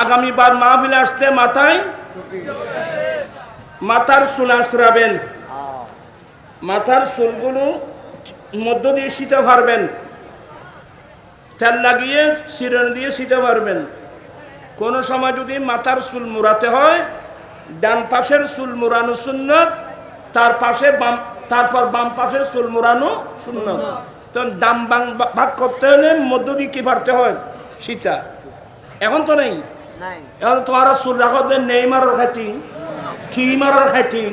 আগামীবার মাহফিলে আসতে মাথার চুল আঁচড়াবেন, মাথার চুলগুলো মধ্য দিয়ে শীতে পারবেন, তেল লাগিয়ে চিরুনি দিয়ে শীতে পারবেন। কোনো সময় যদি মাথার চুল মুড়াতে হয়, ডান পাশের চুল মুড়ানো সুন্নত, তারপর বাম পাশের চুল মুড়ানো সুন্নত। তখন ডান বাম ভাগ করতে হলে মধ্য দিয়ে কি পারতে হয়? সীতা। এখন তো নেই, এখন তোমার চুল রাখো নেইমারের খাইটিং, থিমারের খাইটিং,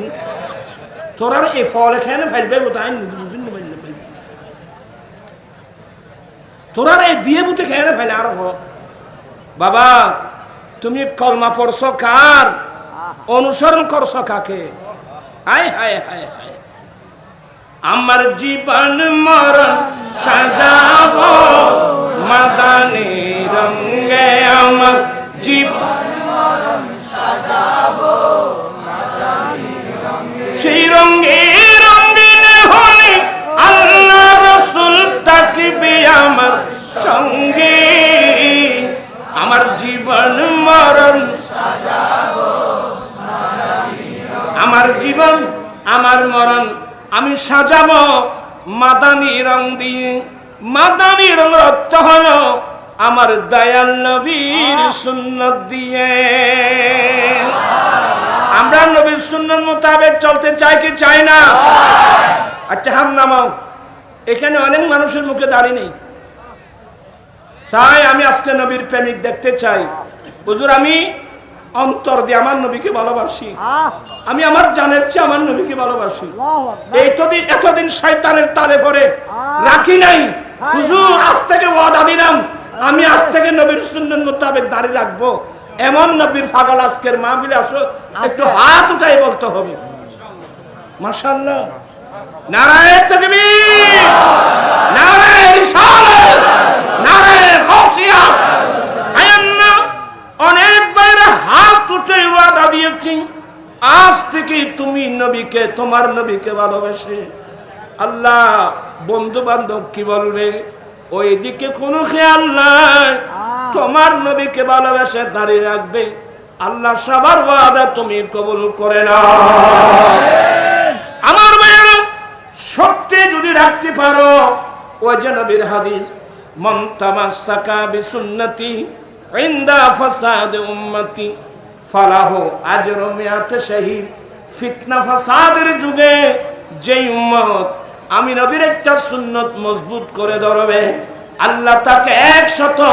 তোরা এই ফল এখানে ফেলবে বোধহয় বুঝুন না, তোরা এই দিয়ে বুঝে খেয়ে ফেলে। আর বাবা, তুমি কলমা পড়ছ কার? অনুসরণ করছ কাকে? হায় হায় হায় হায়। আমার জীবন মরণ সাজাবো মাদানী রঙে, আমার জীবন মরণ সাজাবো মাদানী রঙে, সেই রঙে রঙিন হলে আল্লাহ রাসূল থাকবে আমার সঙ্গে। আমার জীবন মরণ সাজাবো মাদানী রঙে, আমার জীবন আমার মরণ আমি সাজাবো মাদানী রং দিয়ে। মাদানী রঙের অর্থ হলো আমার দয়াল নবীর সুন্নত দিয়ে। আমরা নবীর সুন্নত মোতাবেক চলতে চাই কি চাই না? আচ্ছা হাত নামাও। এখানে অনেক মানুষের মুখে দাড়ি নেই। চাই আমি আজকে নবীর প্রেমিক দেখতে চাই। হুজুর আমি অন্তর দিয়ে আমার নবীকে ভালোবাসি, আমি আমার জানের চেয়ে আমার নবীকে ভালোবাসি। এতদিন শয়তানের তালে পড়ে রাখি নাই। হুজুর আজ থেকে ওয়াদা দিলাম, আমি আজ থেকে নবীর সুন্নত মোতাবেক দাড়ি রাখবো। এমন নবীর পাগল আজকের মাহফিলে আসো, একটু হাত উঠাই বলতে হবে মাশাআল্লাহ। নারায়ে তাকবীর, নারায়ে রিসালাত, নারায়ে গাউসিয়া। আয়ান্না অনেক বাইরে হাত উঠে ওয়াদা দিয়েছি, আজ থেকে তুমি নবীকে, তোমার নবীকে ভালোবাসে। আল্লাহ বন্ধু বান্ধব কি বলবে ওইদিকে কোনো খেয়াল নাই, তোমার নবীকে ভালোবাসে দাঁড়িয়ে রাখবে। আল্লাহ সবার ওয়াদা তুমি কবুল করে নাও। আমার ভাইয়েরা সত্যি যদি রাখতে পারো, ওই যে নবীর হাদিস, মান তামাসসাকা বিসুন্নতি ইনদা ফাসাদ উম্মতি ফালাহু আজরু মিআত শাহীদ। ফিতনা ফাসাদের যুগে যেই উম্মত আমি নবীর একটা সুন্নত মজবুত করে ধরবে, আল্লাহ তাকে 100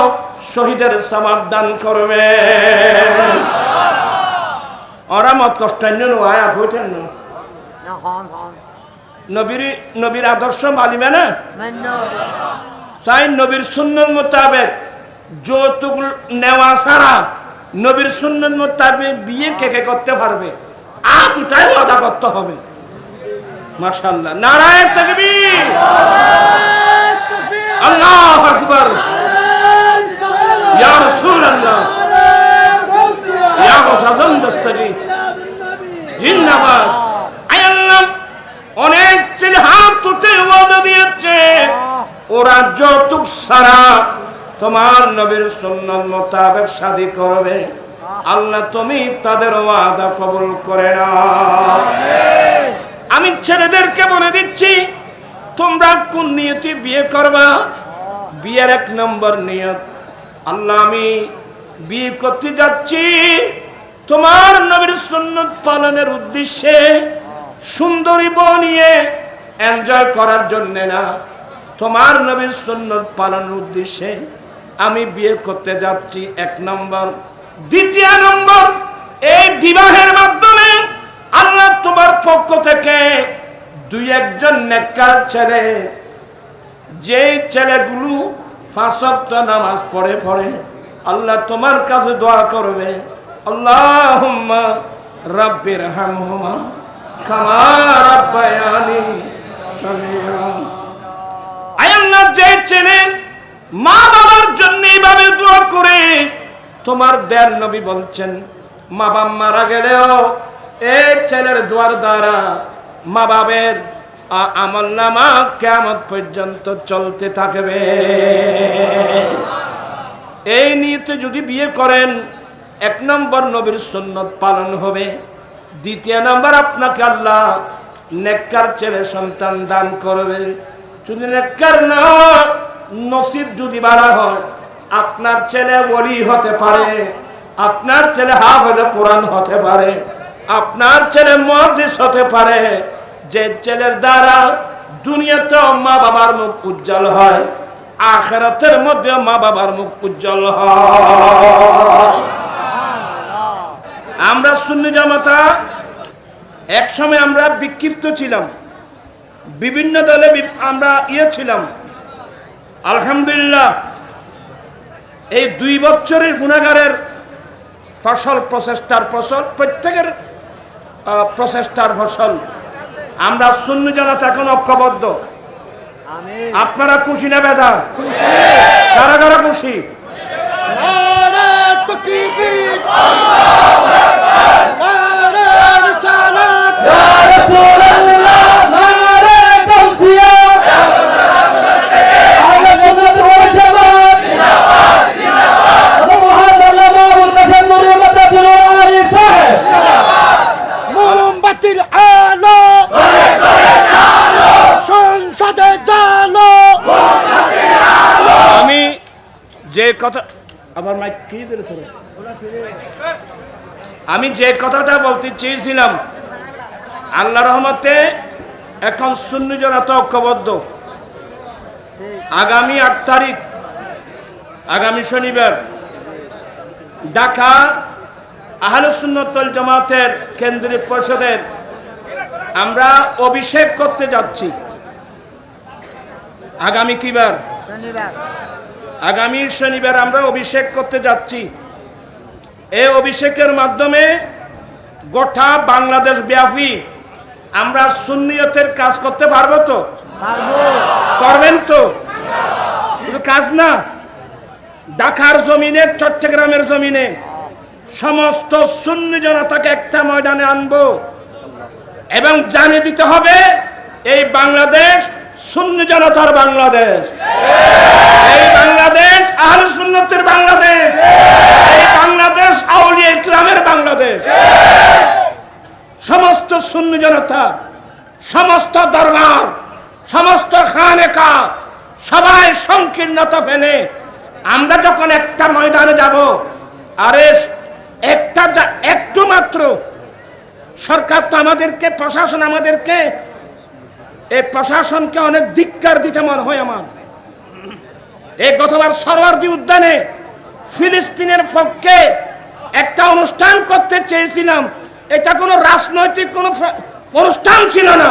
শহীদের সওয়াব দান করবে। ওরা মত কষ্ট নিয়ে আয়া হইতেন না, নবীর আদর্শ মানিবে না। চাই নবীর সুন্নত মোতাবেক যৌতুক নেওয়া ছাড়া নবীর সুন্নত মোতাবেক বিয়ে কে করতে পারবে, দুটাই ওয়াদা করতে হবে। মাশাআল্লাহ, নারায়ে তাকবীর, আল্লাহু আকবার, ইয়া রাসূলুল্লাহ, ইয়া মুআজ্জম দস্তগি জিন্নাবাদ। আয় আল্লাহ, অনেক ছেলে হাত উঠে ওয়াদা দিয়েছে, ওরা যৌতুক ছাড়া তোমার নবীর সুন্নাত মোতাবেক শাদী করবে। আল্লাহ তুমি তাদের ওয়াদা কবুল করে নাও। আমি ছেলেদেরকে বলে দিচ্ছি, তোমরা কোন নিয়তে বিয়ে করবা? বিয়ের 1 নম্বর নিয়ত, আল্লাহ আমি বিয়ে করতে যাচ্ছি তোমার নবীর সুন্নাত পালনের উদ্দেশ্যে, সুন্দরী বউ নিয়ে এনজয় করার জন্য না, তোমার নবীর সুন্নাত পালনের উদ্দেশ্যে আমি বিয়ে করতে যাচ্ছি। 1 নম্বর। দ্বিতীয় নম্বর, এই বিবাহের মাধ্যমে আল্লাহ তোমার পক্ষ থেকে 2-1 নেককার ছেলে, যেই ছেলেগুলো 5 ওয়াক্ত নামাজ পড়ে আল্লাহ তোমার কাছে দোয়া করবে, আল্লাহুম্মা রাব্বিরহামহুমা কামা রাব্বায়ানি সগীরা। আয় আল্লাহ, যে ছেলে মা বাবার জন্য এইভাবে দোয়া করে, তোমার দয়াল নবী বলছেন মা বাবা মারা গেলেও এই ছেলের দোয়ার দ্বারা মা বাবার আমলনামা কিয়ামত পর্যন্ত চলতে থাকবে। এই নিয়তে যদি বিয়ে করেন, এক নম্বর নবীর সুন্নত পালন হবে, দ্বিতীয় নম্বর আপনাকে আল্লাহ নেককার ছেলে সন্তান দান করবে। শুধু নেককার না, নসিব যদি বাড়া হয় আপনার ছেলে ওলি হতে পারে, আপনার ছেলে হাফেজ কোরআন হতে পারে, আপনার ছেলে মুহাদ্দিস হতে পারে। যে ছেলের দ্বারা দুনিয়াতে মা বাবার মুখ উজ্জ্বল হয়, আখিরাতের মধ্যে মা বাবার মুখ উজ্জ্বল হয়। আমরা সুন্নি জামাতা এক সময় আমরা বিক্ষিপ্ত ছিলাম, বিভিন্ন দলে আমরা ছিলাম। আলহামদুলিল্লাহ এই 2 বছরের গুনাহগারের ফসল, প্রচেষ্টার ফসল, প্রত্যেকের প্রচেষ্টার ফসল। আমরা সুন্নি জামাত এখন ঐক্যবদ্ধ। আপনারা খুশি না বেদার? কারা কারা খুশি? আমি যে কথাটা বলতে চেয়েছিলাম, আল্লাহ রহমতে এখন সুন্নি জামাত ঐক্যবদ্ধ। আগামী 8 তারিখ, আগামী শনিবার ঢাকা আহলে সুন্নাত ওয়াল জামাতের কেন্দ্রীয় পরিষদের আমরা অভিষেক করতে যাচ্ছি। আগামী কিবার? আগামী শনিবার আমরা অভিষেক করতে যাচ্ছি। এই অভিষেকের মাধ্যমে গোটা বাংলাদেশ ব্যাপী আমরা সুন্নিয়তের কাজ করতে পারবো তো? করবেন তো? শুধু কাজ না, ঢাকার জমিনে, চট্টগ্রামের জমিনে সমস্ত সুন্নি জনতাকে একটা ময়দানে আনবো এবং জানিয়ে দিতে হবে এই বাংলাদেশ সুন্নি জনতার বাংলাদেশ, এই বাংলাদেশ আহলে সুন্নাতের বাংলাদেশ, এই বাংলাদেশ আউলিয়া ইকরামের বাংলাদেশ। সমস্ত সুন্নি জনতা, সমস্ত দরবার, সমস্ত খানেকা সবাই সংকীর্ণতা ফেলে আমরা যখন একটা ময়দানে যাব, আরে একটু মাত্র সরকার তো আমাদেরকে, প্রশাসন আমাদেরকে, এই প্রশাসনকে অনেক ধিক্কার দিতে মনে হয় আমার। এই গতবার সরওয়ার্দী উদ্যানে ফিলিস্তিনের পক্ষে একটা অনুষ্ঠান করতে চেয়েছিলাম, এটা কোনো রাজনৈতিক কোনো অনুষ্ঠান ছিল না,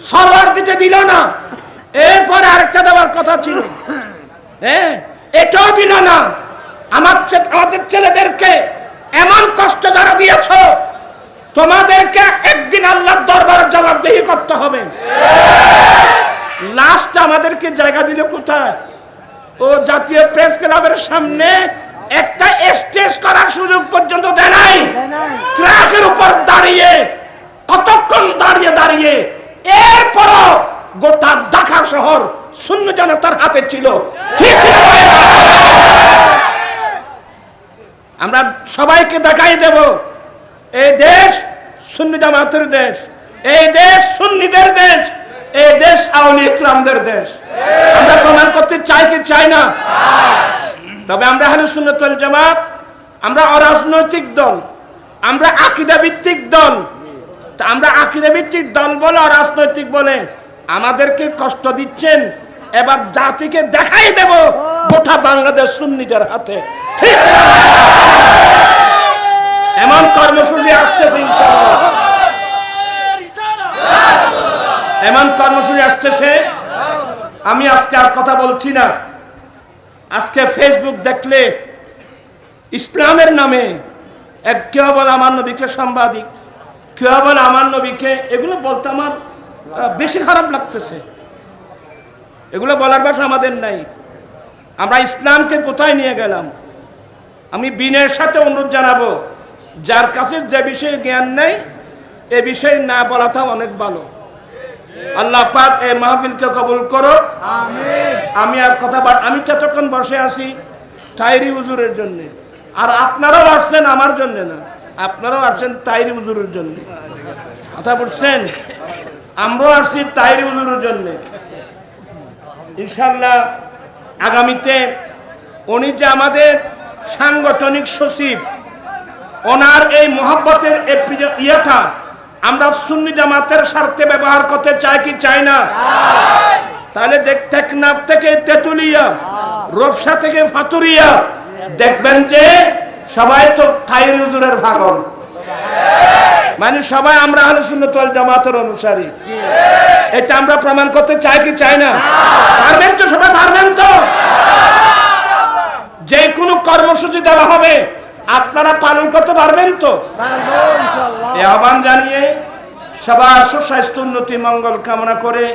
সরওয়ার্দীতে দিল না। এরপরে আরেকটা দেওয়ার কথা ছিল, এটাও দিল না। আমাদের ছেলেদেরকে এমন কষ্ট যারা দিয়েছ, তোমাদেরকে একদিন আল্লাহর দরবারে জবাবদিহি করতে হবে। লাস্ট আমাদেরকে জায়গা দিল কোথায়? ও জাতীয় প্রেস ক্লাবের সামনে একটা স্টেজ করার সুযোগ পর্যন্ত দেয় নাই। ট্রাকের উপর দাঁড়িয়ে কতক্ষণ দাঁড়িয়ে এরপরও গোটা ঢাকা শহর সুন্নি জনতার হাতে ছিল। ঠিক আমরা সবাইকে দেখাই দেব এই দেশ সুন্নি জামাতের দেশ, এই দেশ সুন্নিদের দেশ, এই দেশ আউলিয়া ইকরামদের দেশ। আমরা প্রমাণ করতে চাই কি চাই না? তবে আমরা আহলে সুন্নাত ওয়াল জামাত, আমরা অরাজনৈতিক দল, আমরা আকীদা ভিত্তিক দল। তা আমরা আকীদা ভিত্তিক দল বলে, অরাজনৈতিক বলে আমাদেরকে কষ্ট দিচ্ছেন, এবার জাতিকে দেখাই দেব গোটা বাংলাদেশ সুন্নিদের হাতে। ঠিক এমন কর্মসূচি আসতেছে ইনশাআল্লাহ, এমন কর্মসূচি আসতেছে। আমি আজকে আর কথা বলছি না। আজকে ফেসবুক দেখলে ইসলামের নামে কেউ বলে আমার নবীকে সাংবাদিক, কেউ বলে আমার নবীকে, এগুলো বলতে আমার বেশি খারাপ লাগতেছে। এগুলো বলার ভাষা আমাদের নাই। আমরা ইসলামকে কোথায় নিয়ে গেলাম? আমি বিনয়ের সাথে অনুরোধ জানাবো, যার কাছে যে বিষয়ে জ্ঞান নেই এ বিষয়ে না বলাটাও অনেক ভালো। আল্লাহ পাক এই মাহফিলকে কবুল করো, আমিন। আমি আর কথা আমি যতক্ষণ বসে আছি তাইরি হুজুরের জন্য, আর আপনারাও আসছেন আমার জন্য না, আপনারাও আসছেন তাইরি হুজুরের জন্য। কথা বুঝছেন? আমরাও আসছি তাইরি হুজুরের জন্য। ইনশাআল্লাহ আগামীতে উনি যে আমাদের সাংগঠনিক সচিব, ওনার এই মোহাব্বতের ইয়েটা আমরা সুন্নি জামাতের স্বার্থে ব্যবহার করতে চাই কি চাই না? তাহলে টেকনাফ থেকে তেতুলিয়া, রূপসা থেকে ফাতুরিয়া দেখবেন যে সবাই তো তাইরি হুজুরের পাগল, মানে সবাই আমরা আহলে সুন্নাত ওয়াল জামাতের অনুসারী। এটা আমরা প্রমাণ করতে চাই কি চাই না? পারবেন তো? সবাই পারবেন তো? যে কোনো কর্মসূচি দেওয়া হবে আপনারা পালন করতে পারবেন তো? এই আহ্বান জানিয়ে সবার সুস্বাস্থ্য, উন্নতি, মঙ্গল কামনা করে,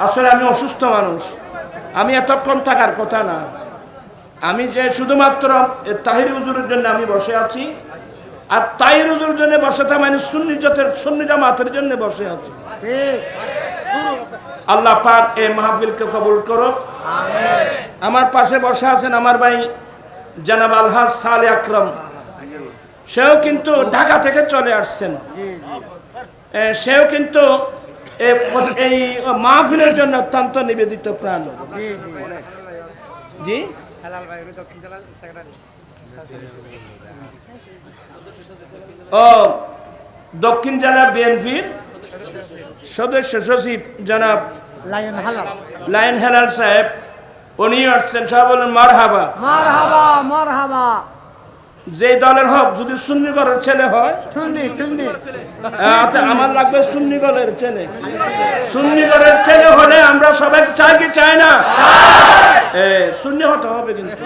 আসলে আমি অসুস্থ মানুষ, আমি এতক্ষণ থাকার কথা না। আমি যে শুধুমাত্র তাহির হুজুরের জন্য আমি বসে আছি, আর তাহির হুজুরের জন্য বসে থাকা মানে সুন্নি জামাতের জন্য বসে আছি। আল্লাহ পাক এই মাহফিলকে কবুল করো। আমার পাশে বসে আছেন আমার ভাই জনাব আলহাজ সালে আকরাম, সেও কিন্তু ঢাকা থেকে চলে আসছেন। সেও কিন্তু এই মাহফিলের জন্য অত্যন্ত নিবেদিত প্রাণ। জি, ও দক্ষিণ জেলা বিএনপির সদস্য সচিব জনাব লায়ন হেলাল সাহেব, উনি আসছেন। সব বলেন মারহাবা। মারহাবা মারহাবা। যে দলের হোক, যদি সুন্নি ঘরের ছেলে হয়, আচ্ছা আমার লাগবে সুন্নি ঘরের ছেলে। সুন্নি ঘরের ছেলে হলে আমরা সবাই চাই কি চাই না? সুন্নি হতে হবে কিন্তু।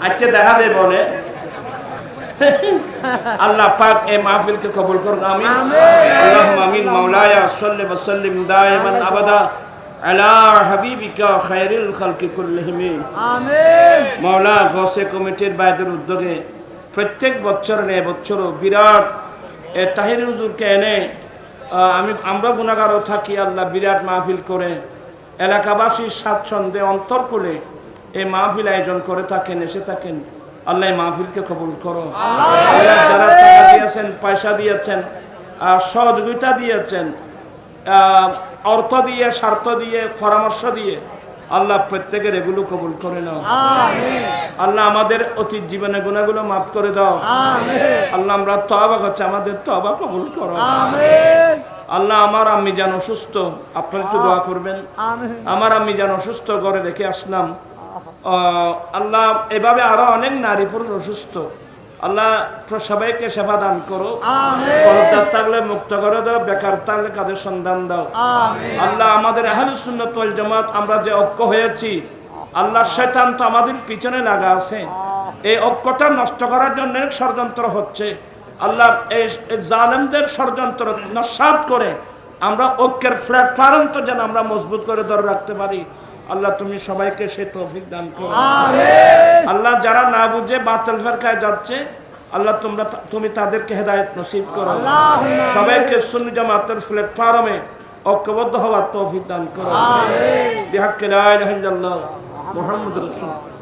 আচ্ছা দেখা যায় বলে। আল্লাহ পাক এই মাহফিলকে কবুল করুন, আমিন। আল্লাহুম্মা আমিন। মাওলায়া সাল্লি ওয়া সাল্লিম দাইমান আবাদা আলা হাবিবিকা খায়রুল খালকি কুল্লিহিম, আমিন। মাওলা গসে কমিটির বাইদের উদ্যোগে প্রত্যেক বছর নেই বছরও বিরাট তাহির হুজুরকে এনে আমরা গুনাহগারও থাকি, আল্লাহ বিরাট মাহফিল করে এলাকাবাসীর স্বাচ্ছন্দ্যে অন্তর্কুলে এই মাহফিল আয়োজন করে থাকেন, এসে থাকেন। আল্লাহ মাহফিলকে কবুল করো। যারা টাকা দিয়েছেন, পয়সা দিয়েছেন, সহযোগিতা দিয়েছেন, অর্থ দিয়ে, স্বার্থ দিয়ে, পরামর্শ দিয়ে, আল্লাহ প্রত্যেকের এগুলো কবুল করে নাও। আল্লাহ আমাদের অতীত জীবনে গুনাহগুলো মাফ করে দাও। আল্লাহ আমরা তওবা করছি, আমাদের তওবা কবুল করো। আল্লাহ আমার আম্মি যেন অসুস্থ, আপনারা একটু দোয়া করবেন। আমার আম্মি যেন অসুস্থ, ঘরে রেখে আসলাম। আল্লাহ এভাবে আরো অনেক নারী পুরুষ অসুস্থ, আল্লাহ সবাইকে সেবা দান করো। পরদার থাকলে মুক্ত করে দাও, বেকার থাকলে কাদের সন্ধান দাও। আল্লাহ আমাদের আহলে সুন্নাত ওয়াল জামাত আমরা যে ঐক্য হয়েছি, আল্লাহ শয়তান তো আমাদের পিছনে লাগা আছে, এই ঐক্যটা নষ্ট করার জন্য ষড়যন্ত্র হচ্ছে। আল্লাহ এই জালেমদের ষড়যন্ত্র নস্যাৎ করে আমরা ঐক্যের প্ল্যাটফর্ম তো যেন আমরা মজবুত করে ধরে রাখতে পারি। আল্লাহ তুমি সবাইকে সেই তৌফিক দান করো। আল্লাহ যারা না বুঝে বাতিল ফিরকায় যাচ্ছে, আল্লাহ তুমি তাদেরকে হেদায়েত নসিব করো। সবাইকে সুন্নি জামাতের প্ল্যাটফর্মে ঐক্যবদ্ধ হওয়ার তৌফিক দান করো। বিহাক্কে লা ইলাহা ইল্লাল্লাহ মুহাম্মাদুর রাসূল।